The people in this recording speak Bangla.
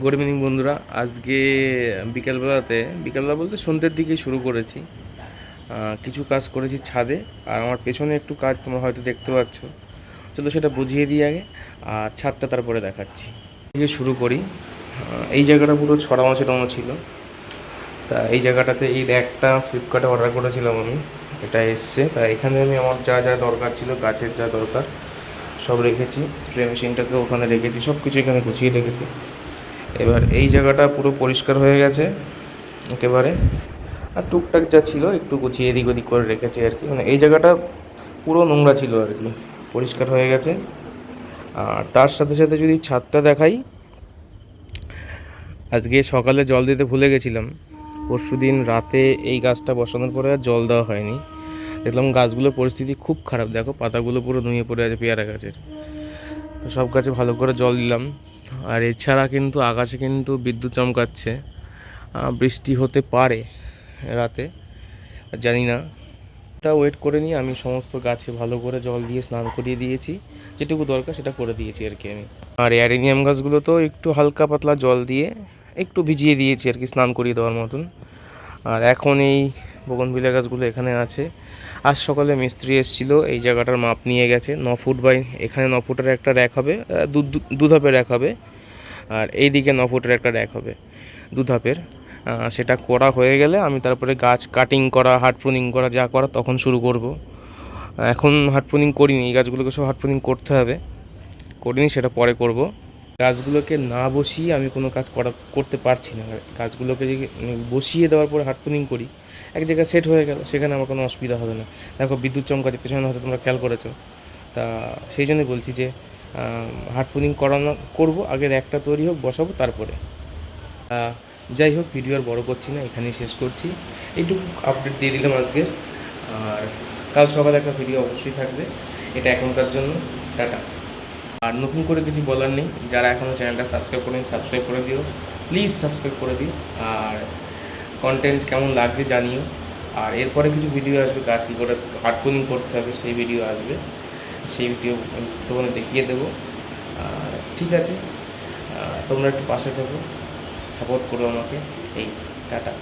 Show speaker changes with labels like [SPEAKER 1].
[SPEAKER 1] গুড ইভিনিং বন্ধুরা। আজকে বিকালবেলা বলতে সন্ধ্যের দিকেই শুরু করেছি। কিছু কাজ করেছি ছাদে, আর আমার পেছনে একটু কাজ তোমরা হয়তো দেখতে পাচ্ছ। চলো সেটা বুঝিয়ে দিই আগে, আর ছাদটা তারপরে দেখাচ্ছি। থেকে শুরু করি। এই জায়গাটা পুরো ছড়ানো ছিটানো ছিল। তা এই জায়গাটাতে এই র্যাকটা ফ্লিপকার্টে অর্ডার করেছিলাম আমি, এটা এসছে। তা এখানে আমি আমার যা যা দরকার ছিল, গাছের যা দরকার সব রেখেছি। স্প্রে মেশিনটাকে ওখানে রেখেছি, সব কিছু এখানে গুছিয়ে রেখেছি। এবার এই জায়গাটা পুরো পরিষ্কার হয়ে গেছে একেবারে। আর টুকটাক যা ছিল একটু গুছিয়ে এদিক ওদিক করে রেখেছি আর কি। মানে এই জায়গাটা পুরো নোংরা ছিল আর কি, পরিষ্কার হয়ে গেছে। আর তার সাথে সাথে যদি ছাদটা দেখাই, আজকে সকালে জল দিতে ভুলে গেছিলাম। পরশুদিন রাতে এই গাছটা বসানোর পরে আর জল দেওয়া হয়নি। দেখলাম গাছগুলোর পরিস্থিতি খুব খারাপ, দেখো পাতাগুলো পুরো নুয়ে পড়ে আছে পেয়ারা গাছের। তো সব গাছে ভালো করে জল দিলাম। আর এছাড়া কিন্তু আকাশে কিন্তু বিদ্যুৎ চমকাচ্ছে, বৃষ্টি হতে পারে রাতে, জানি না। তা ওয়েট করে নিয়ে আমি সমস্ত গাছে ভালো করে জল দিয়ে স্নান করিয়ে দিয়েছি, যেটুকু দরকার সেটা করে দিয়েছি আর কি আমি। আর অ্যারেনিয়াম গাছগুলো তো একটু হালকা পাতলা জল দিয়ে একটু ভিজিয়ে দিয়েছি আর কি, স্নান করিয়ে দেওয়ার মতন। আর এখন এই বোগনভিলা গাছগুলো এখানে আছে। আজ সকালে মিস্ত্রি এসেছিলো, এই জায়গাটার মাপ নিয়ে গেছে। 9 ফুট বাই, এখানে 9 ফুটের একটা র্যাক হবে, দু ধাপের র্যাক হবে। আর এই দিকে 9 ফুটের একটা র্যাক হবে, দু ধাপের। সেটা করা হয়ে গেলে আমি তারপরে গাছ কাটিং করা, হার্ড প্রুনিং করা যা করা তখন শুরু করব। এখন হার্ড প্রুনিং করিনি, এই গাছগুলোকে সব হার্ড প্রুনিং করতে হবে, করিনি, সেটা পরে করব। গাছগুলোকে না বসিয়ে আমি কোনো কাজ করতে পারছি না। গাছগুলোকে যদি বসিয়ে দেওয়ার পরে হার্ড প্রুনিং করি, এক জায়গায় সেট হয়ে গেল, সেখানে আমার কোনো অসুবিধা হবে না। দেখো বিদ্যুৎ চমকাচ্ছে পেছনে, হয়তো তোমরা খেয়াল করেছো। তা সেই জন্যই বলছি যে হার্ড প্রুনিং করবো আগে, একটা তৈরি হোক, বসাবো তারপরে। যাই হোক, ভিডিও আর বড় করছি না, এখানেই শেষ করছি। এইটুকু আপডেট দিয়ে দিলাম আজকে। আর কাল সকালে একটা ভিডিও অবশ্যই থাকবে, এটা এখনকার জন্য টাটা। আর নতুন করে কিছু বলার নেই, যারা এখনও চ্যানেলটা সাবস্ক্রাইব করেন সাবস্ক্রাইব করে দিও, প্লিজ সাবস্ক্রাইব করে দিও। আর কন্টেন্ট কেমন লাগবে জানিও। আর এরপরে কিছু ভিডিও আসবে, কাজ কী করে হার্ড প্রুনিং করতে হবে সেই ভিডিও আসবে, সেই ভিডিও তোমাদের দেখিয়ে দেবো। ঠিক আছে, তোমরা একটু পাশে থাকো, সাপোর্ট করো আমাকে। এই টাটা।